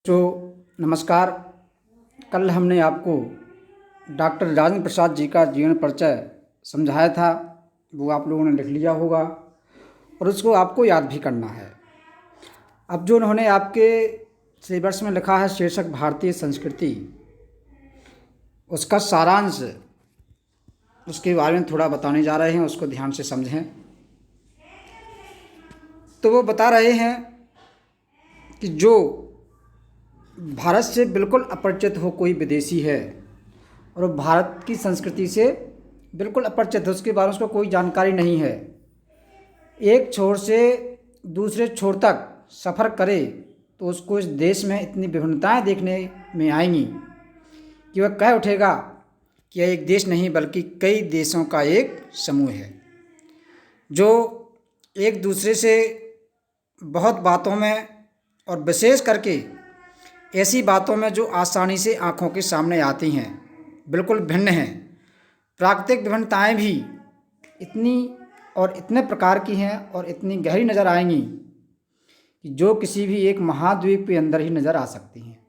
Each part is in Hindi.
तो नमस्कार। कल हमने आपको डॉक्टर राजेंद्र प्रसाद जी का जीवन परिचय समझाया था, वो आप लोगों ने लिख लिया होगा और उसको आपको याद भी करना है। अब जो उन्होंने आपके सिलेबस में लिखा है शीर्षक भारतीय संस्कृति, उसका सारांश, उसके बारे में थोड़ा बताने जा रहे हैं, उसको ध्यान से समझें। तो वो बता रहे हैं कि जो भारत से बिल्कुल अपरिचित हो कोई विदेशी है और वो भारत की संस्कृति से बिल्कुल अपरिचित है, उसके बारे में उसको कोई जानकारी नहीं है, एक छोर से दूसरे छोर तक सफ़र करे तो उसको इस देश में इतनी विभिन्नताएं देखने में आएंगी कि वह कह उठेगा कि यह एक देश नहीं बल्कि कई देशों का एक समूह है, जो एक दूसरे से बहुत बातों में और विशेष करके ऐसी बातों में जो आसानी से आँखों के सामने आती हैं, बिल्कुल भिन्न हैं। प्राकृतिक विभिन्नताएं भी इतनी और इतने प्रकार की हैं और इतनी गहरी नज़र आएंगी कि जो किसी भी एक महाद्वीप के अंदर ही नज़र आ सकती हैं।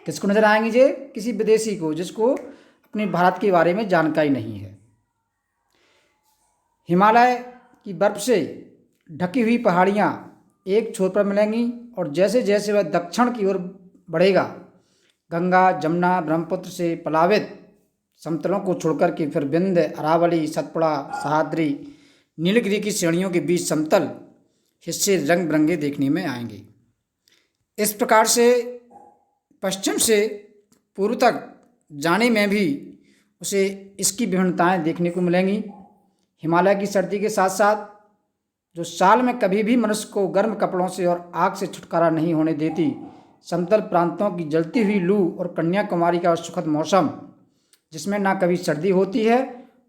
किसको नज़र आएंगी? जे किसी विदेशी को, जिसको अपने भारत के बारे में जानकारी नहीं है। हिमालय की बर्फ़ से ढकी हुई पहाड़ियाँ एक छोर पर मिलेंगी और जैसे जैसे वह दक्षिण की ओर बढ़ेगा, गंगा, जमुना, ब्रह्मपुत्र से प्लावित समतलों को छोड़कर के फिर विंध्य, अरावली, सतपुड़ा, सह्याद्री, नीलगिरी की श्रेणियों के बीच समतल हिस्से रंग बिरंगे देखने में आएंगे। इस प्रकार से पश्चिम से पूर्व तक जाने में भी उसे इसकी विभिन्नताएं देखने को मिलेंगी। हिमालय की सर्दी के साथ साथ जो साल में कभी भी मनुष्य को गर्म कपड़ों से और आग से छुटकारा नहीं होने देती, समतल प्रांतों की जलती हुई लू और कन्याकुमारी का सुखद मौसम, जिसमें ना कभी सर्दी होती है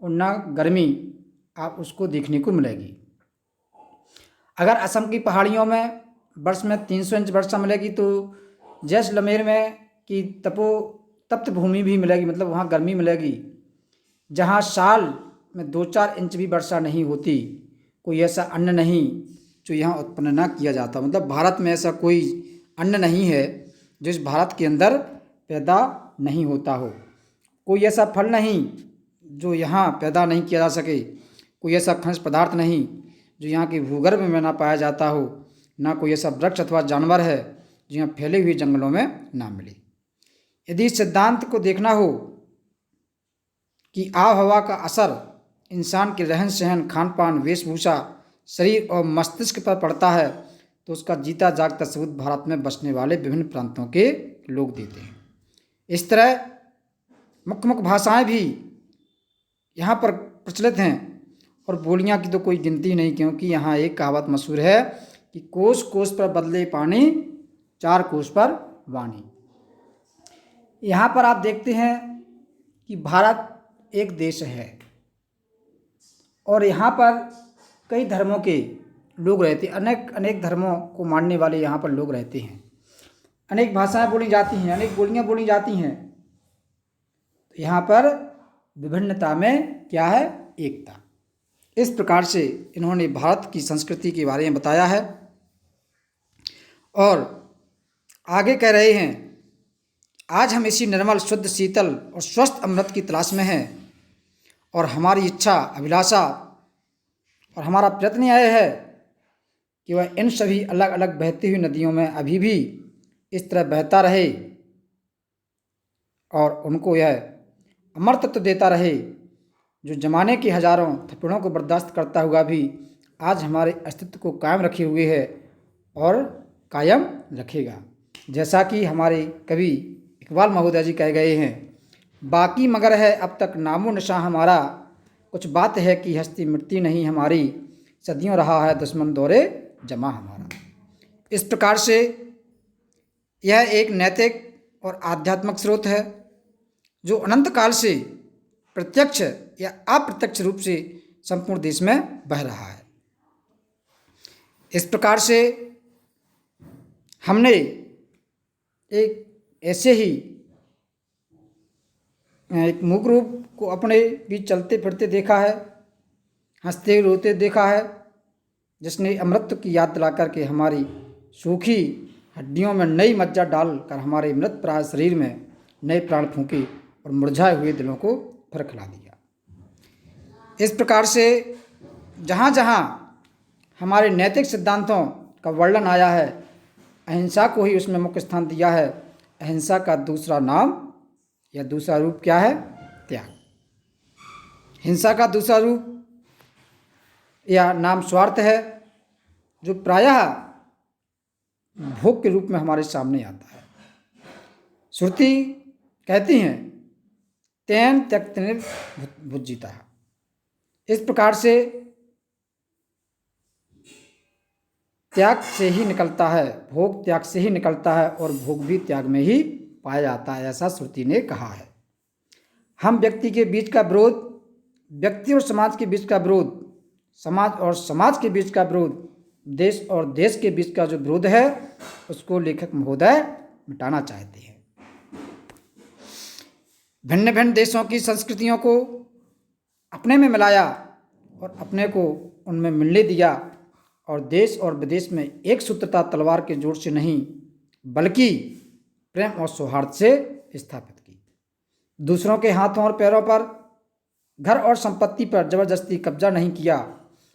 और ना गर्मी, आप उसको देखने को मिलेगी। अगर असम की पहाड़ियों में वर्ष में 300 इंच वर्षा मिलेगी तो जैसलमेर में की तप्त भूमि भी मिलेगी, मतलब वहाँ गर्मी मिलेगी। जहाँ साल में 2-4 इंच भी वर्षा नहीं होती, कोई ऐसा अन्न नहीं जो यहाँ उत्पन्न ना किया जाता, मतलब भारत में ऐसा कोई अन्न नहीं है जो इस भारत के अंदर पैदा नहीं होता हो। कोई ऐसा फल नहीं जो यहाँ पैदा नहीं किया जा सके, कोई ऐसा खनिज पदार्थ नहीं जो यहाँ के भूगर्भ में ना पाया जाता हो, ना कोई ऐसा वृक्ष अथवा जानवर है जो यहाँ फैले हुए जंगलों में ना मिले। यदि इस सिद्धांत को देखना हो कि आब हवा का असर इंसान के रहन सहन, खान पान, वेशभूषा, शरीर और मस्तिष्क पर पड़ता है, तो उसका जीता जागता सबूत भारत में बसने वाले विभिन्न प्रांतों के लोग देते हैं। इस तरह मुख्य मुख्य भाषाएं भी यहाँ पर प्रचलित हैं और बोलियाँ की तो कोई गिनती नहीं, क्योंकि यहाँ एक कहावत मशहूर है कि कोस कोस पर बदले पानी, 4 कोस पर वाणी। यहाँ पर आप देखते हैं कि भारत एक देश है और यहाँ पर कई धर्मों के लोग रहते हैं, अनेक धर्मों को मानने वाले यहाँ पर लोग रहते हैं। अनेक भाषाएं बोली जाती हैं, अनेक बोलियाँ बोली जाती हैं। तो यहाँ पर विभिन्नता में क्या है? एकता। इस प्रकार से इन्होंने भारत की संस्कृति के बारे में बताया है और आगे कह रहे हैं, आज हम इसी निर्मल, शुद्ध, शीतल और स्वस्थ अमृत की तलाश में हैं और हमारी इच्छा, अभिलाषा और हमारा प्रयत्न यह है कि वह इन सभी अलग अलग बहती हुई नदियों में अभी भी इस तरह बहता रहे और उनको यह अमरत्व देता रहे, जो ज़माने के हजारों थप्पड़ों को बर्दाश्त करता हुआ भी आज हमारे अस्तित्व को कायम रखे हुए है और कायम रखेगा। जैसा कि हमारे कवि इकबाल महोदय जी कह गए हैं, बाकी मगर है अब तक नामो निशां हमारा, कुछ बात है कि हस्ती मिटती नहीं हमारी, सदियों रहा है दुश्मन दौरे जमा हमारा। इस प्रकार से यह एक नैतिक और आध्यात्मिक स्रोत है जो अनंत काल से प्रत्यक्ष या अप्रत्यक्ष रूप से संपूर्ण देश में बह रहा है। इस प्रकार से हमने एक ऐसे ही एक मूक रूप को अपने बीच चलते फिरते देखा है, हंसते रोते देखा है, जिसने अमृत की याद दिला करके हमारी सूखी हड्डियों में नई मज्जा डालकर हमारे मृत प्राय शरीर में नए प्राण फूंके और मुरझाए हुए दिलों को फिर खिला दिया। इस प्रकार से जहाँ जहाँ हमारे नैतिक सिद्धांतों का वर्णन आया है, अहिंसा को ही उसमें मुख्य स्थान दिया है। अहिंसा का दूसरा नाम या दूसरा रूप क्या है? त्याग। हिंसा का दूसरा रूप या नाम स्वार्थ है, जो प्रायः भोग के रूप में हमारे सामने आता है। श्रुति कहती हैं तेन त्यक्तनिर भुज्जिता। इस प्रकार से त्याग से ही निकलता है, भोग त्याग से ही निकलता है और भोग भी त्याग में ही पाया जाता है, ऐसा श्रुति ने कहा है। हम व्यक्ति के बीच का विरोध, व्यक्ति और समाज के बीच का विरोध, समाज और समाज के बीच का विरोध, देश और देश के बीच का जो विरोध है, उसको लेखक महोदय मिटाना चाहते हैं। भिन्न भिन्न देशों की संस्कृतियों को अपने में मिलाया और अपने को उनमें मिलने दिया और देश और विदेश में एक सूत्रता तलवार के जोर से नहीं बल्कि प्रेम और सौहार्द से स्थापित की। दूसरों के हाथों और पैरों पर, घर और संपत्ति पर जबरदस्ती कब्जा नहीं किया,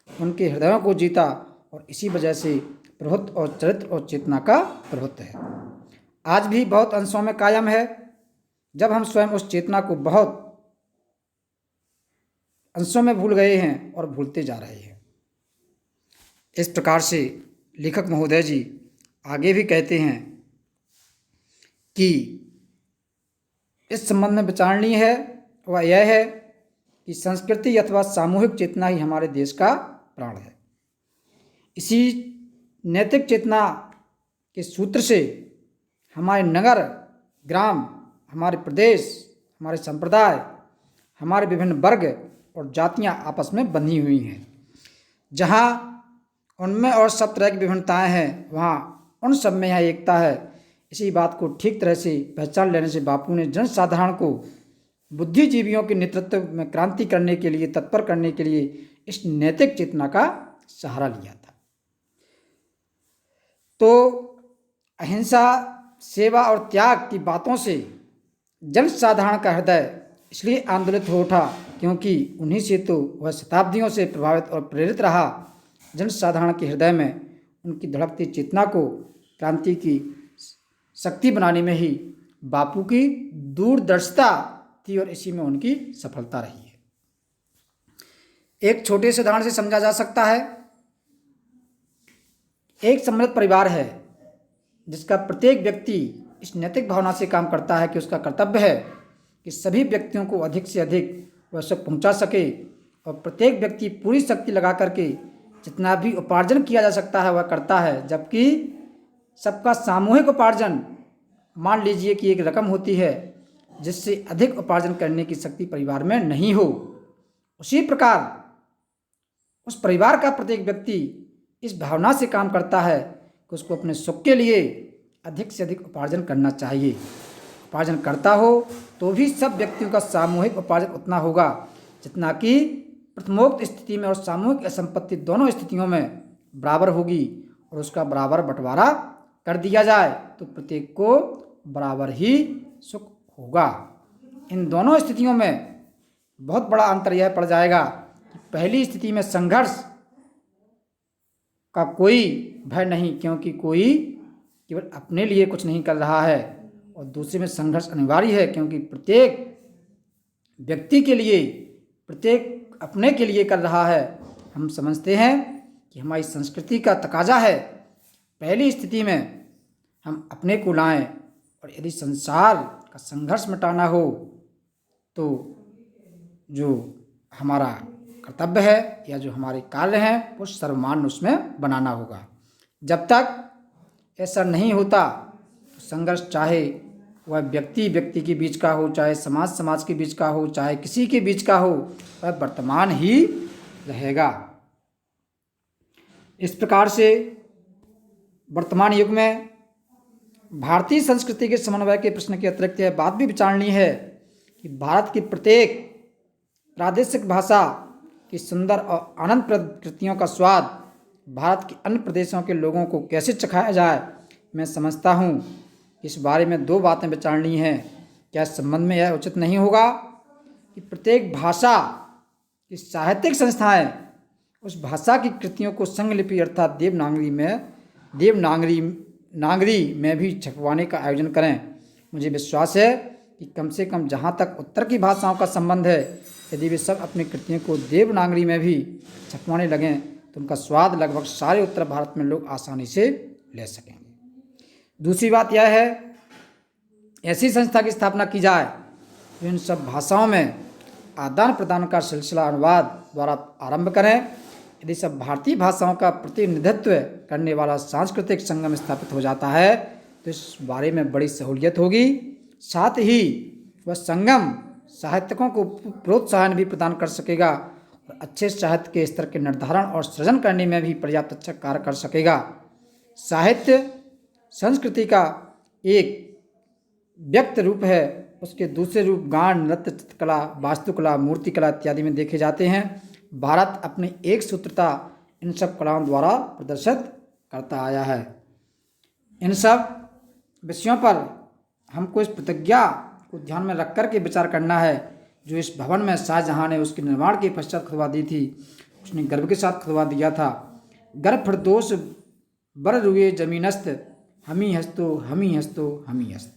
उनके हृदयों को जीता और इसी वजह से प्रभुत्व और चरित्र और चेतना का प्रभुत्व है। आज भी बहुत अंशों में कायम है, जब हम स्वयं उस चेतना को बहुत अंशों में भूल गए हैं और भूलते जा रहे हैं। इस प्रकार से लेखक महोदय जी आगे भी कहते हैं कि इस संबंध में विचारणीय है वह यह है कि संस्कृति अथवा सामूहिक चेतना ही हमारे देश का प्राण है। इसी नैतिक चेतना के सूत्र से हमारे नगर, ग्राम, हमारे प्रदेश, हमारे संप्रदाय, हमारे विभिन्न वर्ग और जातियां आपस में बंधी हुई हैं। जहां उनमें और सब तरह की विभिन्नताएं हैं, वहाँ उन सब में यह एकता है। इसी बात को ठीक तरह से पहचान लेने से बापू ने जनसाधारण को बुद्धिजीवियों के नेतृत्व में क्रांति करने के लिए, तत्पर करने के लिए इस नैतिक चेतना का सहारा लिया था। तो अहिंसा, सेवा और त्याग की बातों से जनसाधारण का हृदय इसलिए आंदोलित हो उठा क्योंकि उन्हीं से तो वह शताब्दियों से प्रभावित और प्रेरित रहा। जनसाधारण के हृदय में उनकी धड़कती चेतना को क्रांति की शक्ति बनाने में ही बापू की दूरदर्शिता थी और इसी में उनकी सफलता रही है। एक छोटे से उदाहरण से समझा जा सकता है। एक समृद्ध परिवार है जिसका प्रत्येक व्यक्ति इस नैतिक भावना से काम करता है कि उसका कर्तव्य है कि सभी व्यक्तियों को अधिक से अधिक वह सुख पहुंचा सके और प्रत्येक व्यक्ति पूरी शक्ति लगा करके जितना भी उपार्जन किया जा सकता है वह करता है, जबकि सबका सामूहिक उपार्जन, मान लीजिए कि एक रकम होती है जिससे अधिक उपार्जन करने की शक्ति परिवार में नहीं हो, उसी प्रकार उस परिवार का प्रत्येक व्यक्ति इस भावना से काम करता है कि उसको अपने सुख के लिए अधिक से अधिक उपार्जन करना चाहिए। उपार्जन करता हो तो भी सब व्यक्तियों का सामूहिक उपार्जन उतना होगा जितना कि प्रथमोक्त स्थिति में और सामूहिक संपत्ति दोनों स्थितियों में बराबर होगी और उसका बराबर बंटवारा कर दिया जाए तो प्रत्येक को बराबर ही सुख होगा। इन दोनों स्थितियों में बहुत बड़ा अंतर यह पड़ जाएगा कि पहली स्थिति में संघर्ष का कोई भय नहीं क्योंकि कोई केवल अपने लिए कुछ नहीं कर रहा है, और दूसरे में संघर्ष अनिवार्य है क्योंकि प्रत्येक व्यक्ति के लिए, प्रत्येक अपने के लिए कर रहा है। हम समझते हैं कि हमारी संस्कृति का तकाजा है पहली स्थिति में हम अपने को लाएं, और यदि संसार का संघर्ष मिटाना हो तो जो हमारा कर्तव्य है या जो हमारे कार्य हैं वो सर्वमान्य उसमें बनाना होगा। जब तक ऐसा नहीं होता तो संघर्ष चाहे वह व्यक्ति व्यक्ति के बीच का हो, चाहे समाज समाज के बीच का हो, चाहे किसी के बीच का हो, वह वर्तमान ही रहेगा। इस प्रकार से वर्तमान युग में भारतीय संस्कृति के समन्वय के प्रश्न के अतिरिक्त यह बात भी विचारणीय है कि भारत की प्रत्येक प्रादेशिक भाषा की सुंदर और आनंद प्रद कृतियों का स्वाद भारत के अन्य प्रदेशों के लोगों को कैसे चखाया जाए, मैं समझता हूँ इस बारे में 2 बातें विचारनी हैं। क्या इस संबंध में यह उचित नहीं होगा कि प्रत्येक भाषा की साहित्यिक संस्थाएं उस भाषा की कृतियों को संगलिपि अर्थात देवनागरी में भी छपवाने का आयोजन करें? मुझे विश्वास है कि कम से कम जहाँ तक उत्तर की भाषाओं का संबंध है, यदि वे सब अपनी कृतियों को देवनागरी में भी छपवाने लगें तो उनका स्वाद लगभग सारे उत्तर भारत में लोग आसानी से ले सकेंगे। दूसरी बात यह है, ऐसी संस्था की स्थापना की जाए जो इन सब भाषाओं में आदान प्रदान का सिलसिला अनुवाद द्वारा आरंभ करें। यदि सब भारतीय भाषाओं का प्रतिनिधित्व करने वाला सांस्कृतिक संगम स्थापित हो जाता है तो इस बारे में बड़ी सहूलियत होगी। साथ ही वह संगम साहित्यकों को प्रोत्साहन भी प्रदान कर सकेगा और अच्छे साहित्य के स्तर के निर्धारण और सृजन करने में भी पर्याप्त अच्छा कार्य कर सकेगा। साहित्य संस्कृति का एक व्यक्त रूप है, उसके दूसरे रूप गान, नृत्य, चित्रकला, वास्तुकला, मूर्तिकला इत्यादि में देखे जाते हैं। भारत अपनी एक सूत्रता इन सब कलाओं द्वारा प्रदर्शित करता आया है। इन सब विषयों पर हमको इस प्रतिज्ञा को ध्यान में रख कर के विचार करना है जो इस भवन में शाहजहां ने उसके निर्माण के पश्चात खुदवा दी थी। उसने गर्व के साथ खुदवा दिया था, गर्भ फिरदोस बर रुए जमीनस्त, हमी हस्तो हमी हस्तो हमी हस्त।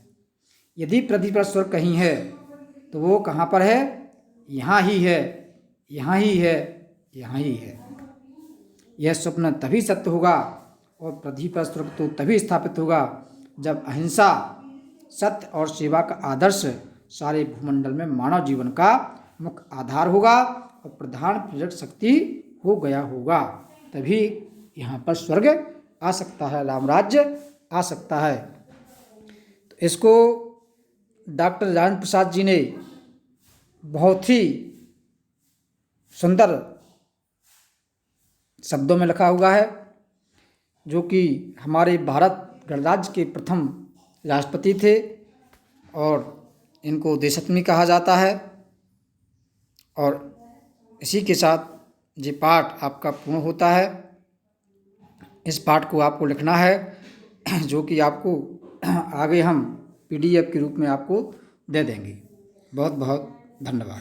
यदि पृथ्वी पर स्वर्ग कहीं है तो वो कहाँ पर है? यहाँ ही है, यहाँ ही है, यहाँ ही है। यह स्वप्न तभी सत्य होगा और पृथ्वी पर स्वर्ग तो तभी स्थापित होगा जब अहिंसा, सत्य और सेवा का आदर्श सारे भूमंडल में मानव जीवन का मुख्य आधार होगा और प्रधान प्रेरक शक्ति हो गया होगा। तभी यहाँ पर स्वर्ग आ सकता है, रामराज्य आ सकता है। तो इसको डॉक्टर राजेंद्र प्रसाद जी ने बहुत ही सुंदर शब्दों में लिखा हुआ है, जो कि हमारे भारत गणराज्य के प्रथम राष्ट्रपति थे और इनको देशत्मी कहा जाता है। और इसी के साथ ये पाठ आपका पूर्ण होता है। इस पाठ को आपको लिखना है, जो कि आपको आगे हम PDF के रूप में आपको दे देंगे। बहुत बहुत धन्यवाद।